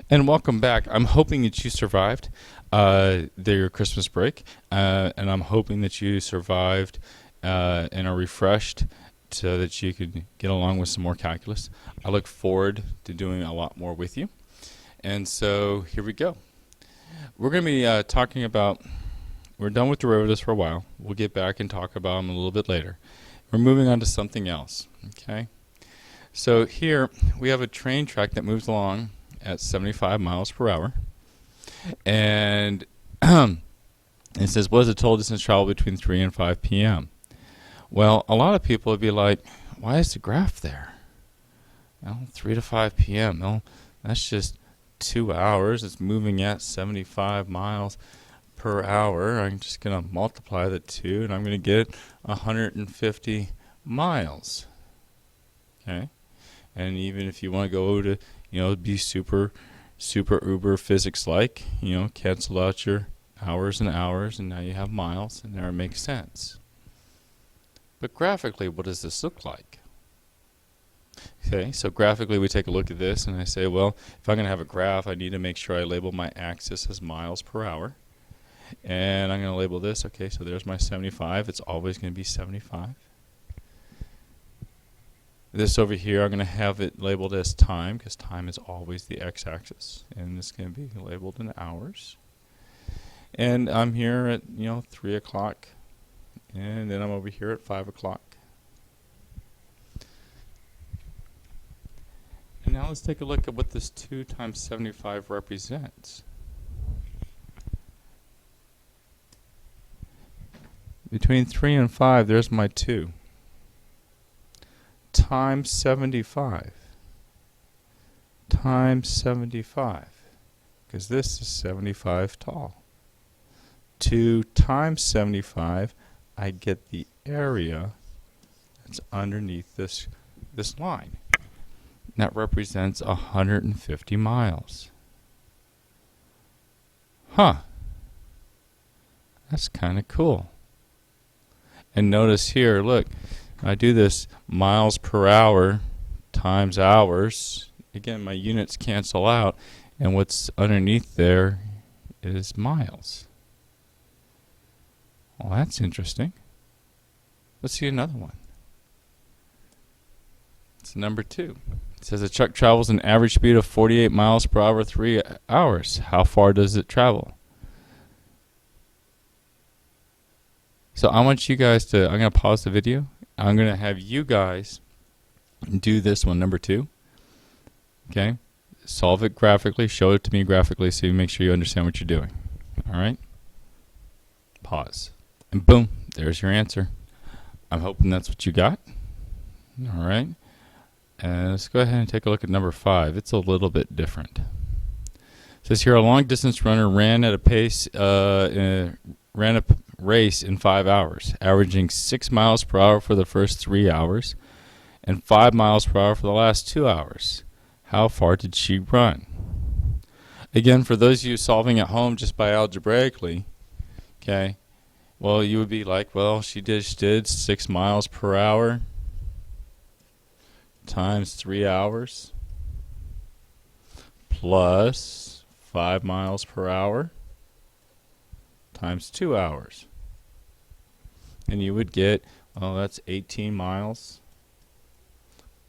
And welcome back. I'm hoping that you survived your Christmas break, and I'm hoping that you survived and are refreshed so that you could get along with some more calculus. I look forward to doing a lot more with you. And so here we go. We're going to be talking about, we're done with derivatives for a while. We'll get back and talk about them a little bit later. We're moving on to something else, okay? So here we have a train track that moves along at 75 miles per hour. And it says, what is the total distance traveled between 3 and 5 p.m.? Well, a lot of people would be like, why is the graph there? Well, 3 to 5 p.m. Well, that's just 2 hours. It's moving at 75 miles per hour. I'm just going to multiply the 2, and I'm going to get 150 miles. Okay? And even if you want to go to, be super uber physics-like, cancel out your hours and hours, and now you have miles, and there it makes sense. But graphically, what does this look like? Okay, so graphically we take a look at this, and I say, well, if I'm going to have a graph, I need to make sure I label my axis as miles per hour. And I'm going to label this, okay, so there's my 75. It's always going to be 75. This over here, I'm going to have it labeled as time, because time is always the x-axis. And this is going to be labeled in hours. And I'm here at, 3 o'clock. And then I'm over here at 5 o'clock. And now let's take a look at what this 2 times 75 represents. Between 3 and 5, there's my 2. Times 75. Times 75. Because this is 75 tall. 2 times 75, I get the area that's underneath this line. And that represents 150 miles. Huh. That's kind of cool. And notice here, look, I do this miles per hour times hours. Again, my units cancel out, and what's underneath there is miles. Well, that's interesting. Let's see another one. It's number 2. It says a truck travels an average speed of 48 miles per hour 3 hours. How far does it travel? So I want you guys to, I'm going to pause the video. I'm going to have you guys do this one, number 2. Okay? Solve it graphically. Show it to me graphically so you make sure you understand what you're doing. All right? Pause. And boom, there's your answer. I'm hoping that's what you got. All right? And let's go ahead and take a look at number 5. It's a little bit different. It says here, a long-distance runner ran at a pace, ran a race in 5 hours, averaging 6 miles per hour for the first 3 hours and 5 miles per hour for the last 2 hours. How far did she run? Again, for those of you solving at home just by algebraically, okay, well, you would be like, well, she just did 6 miles per hour times 3 hours plus 5 miles per hour times 2 hours. And you would get, well, that's 18 miles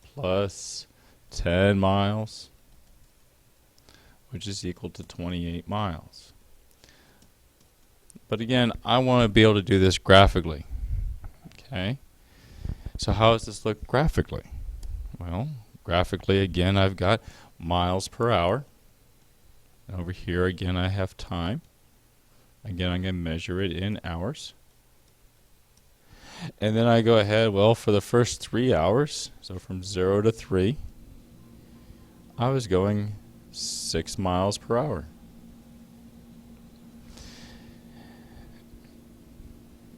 plus 10 miles, which is equal to 28 miles. But again, I want to be able to do this graphically. Okay? So how does this look graphically? Well, graphically, again, I've got miles per hour. Over here, again, I have time. Again, I'm going to measure it in hours. And then I go ahead, well, for the first 3 hours, so from 0 to 3, I was going 6 miles per hour.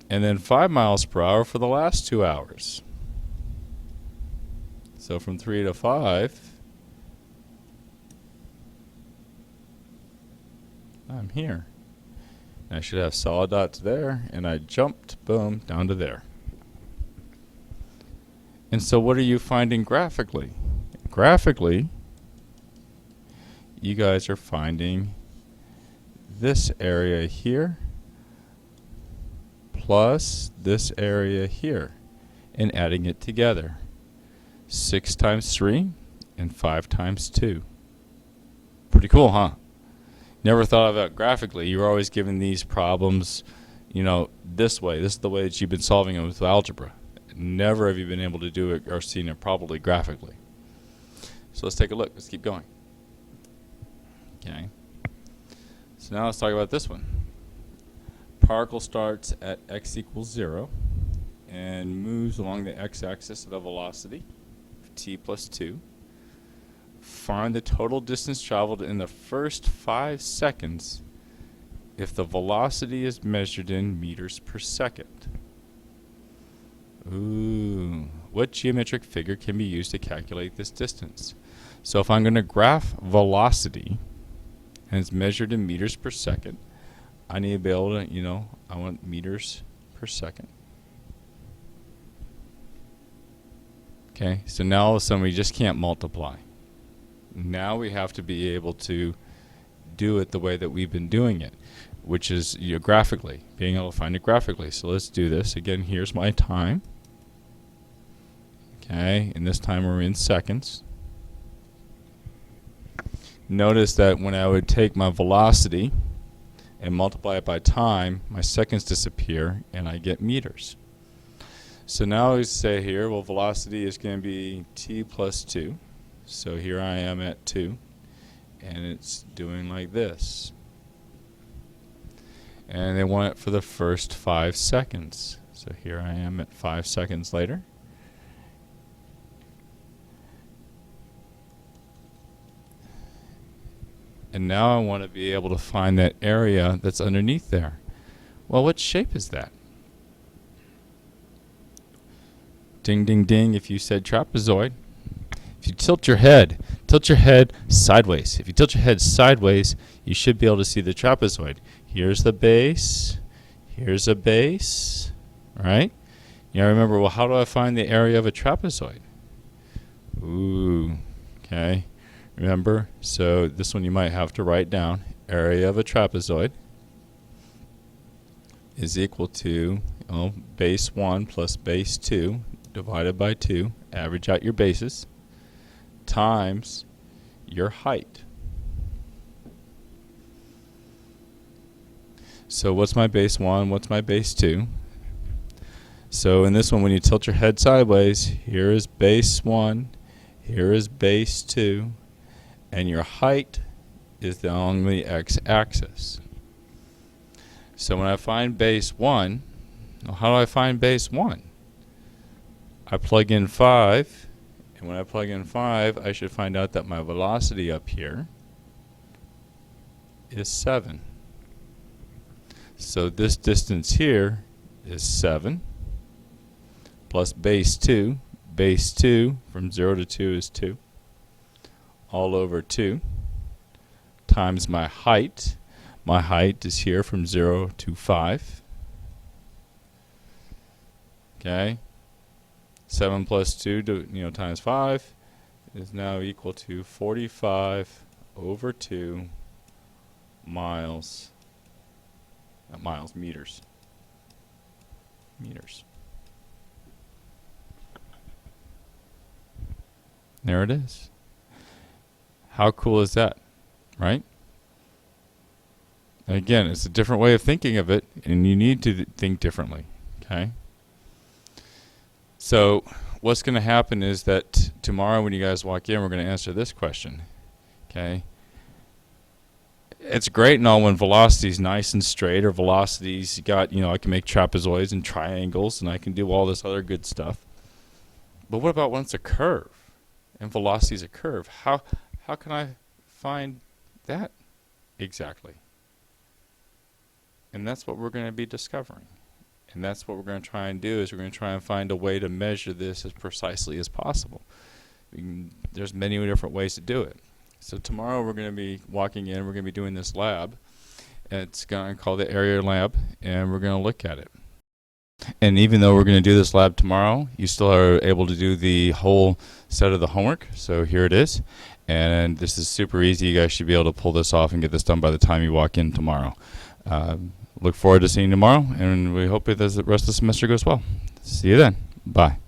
And then 5 miles per hour for the last 2 hours. So from 3 to 5, I'm here. I should have solid dots there, and I jumped, boom, down to there. And so what are you finding graphically? Graphically, you guys are finding this area here plus this area here and adding it together. 6 times 3 and 5 times 2. Pretty cool, huh? Never thought of it graphically. You were always given these problems, you know, this way. This is the way that you've been solving them with algebra. Never have you been able to do it or seen it properly graphically. So let's take a look. Let's keep going. Okay. So now let's talk about this one. Particle starts at x equals 0 and moves along the x-axis at a velocity of t plus 2. Find the total distance traveled in the first 5 seconds if the velocity is measured in meters per second. Ooh, what geometric figure can be used to calculate this distance? So if I'm going to graph velocity and it's measured in meters per second, I need to be able to, you know, I want meters per second. Okay, so now all of a sudden we just can't multiply. Now we have to be able to do it the way that we've been doing it, which is, you know, graphically, being able to find it graphically. So let's do this. Again, here's my time. Okay, and this time we're in seconds. Notice that when I would take my velocity and multiply it by time, my seconds disappear and I get meters. So now we say here, well, velocity is going to be t plus 2. So here I am at 2, and it's doing like this. And they want it for the first 5 seconds. So here I am at 5 seconds later. And now I want to be able to find that area that's underneath there. Well, what shape is that? Ding, ding, ding, if you said trapezoid. If you tilt your head sideways. If you tilt your head sideways, you should be able to see the trapezoid. Here's the base. Here's a base. Right? You know, remember, well, how do I find the area of a trapezoid? Ooh, okay. Remember, so this one you might have to write down. Area of a trapezoid is equal to base 1 plus base 2 divided by 2. Average out your bases. Times your height. So what's my base 1? What's my base 2? So in this one, when you tilt your head sideways, here is base 1, here is base 2, and your height is along the x-axis. So when I find base 1, well, how do I find base 1? I plug in 5. And when I plug in 5, I should find out that my velocity up here is 7. So this distance here is 7 plus base 2. Base 2 from 0 to 2 is 2. All over 2 times my height. My height is here from 0 to 5. Okay. 7 plus 2 times 5 is now equal to 45 over 2 miles. Not miles, meters. Meters. There it is. How cool is that, right? And again, it's a different way of thinking of it, and you need to think differently, okay? So what's going to happen is that tomorrow when you guys walk in, we're going to answer this question, okay? It's great and all when velocity's nice and straight, or velocity's got, I can make trapezoids and triangles, and I can do all this other good stuff. But what about when it's a curve, and velocity's a curve? How can I find that exactly? And that's what we're going to be discovering. And that's what we're going to try and do, is we're going to try and find a way to measure this as precisely as possible. There's many different ways to do it. So tomorrow we're going to be walking in, we're going to be doing this lab. It's going to call the area lab, and we're going to look at it. And even though we're going to do this lab tomorrow, you still are able to do the whole set of the homework. So here it is. and this is super easy. You guys should be able to pull this off and get this done by the time you walk in tomorrow. Look forward to seeing you tomorrow, and we hope that the rest of the semester goes well. See you then. Bye.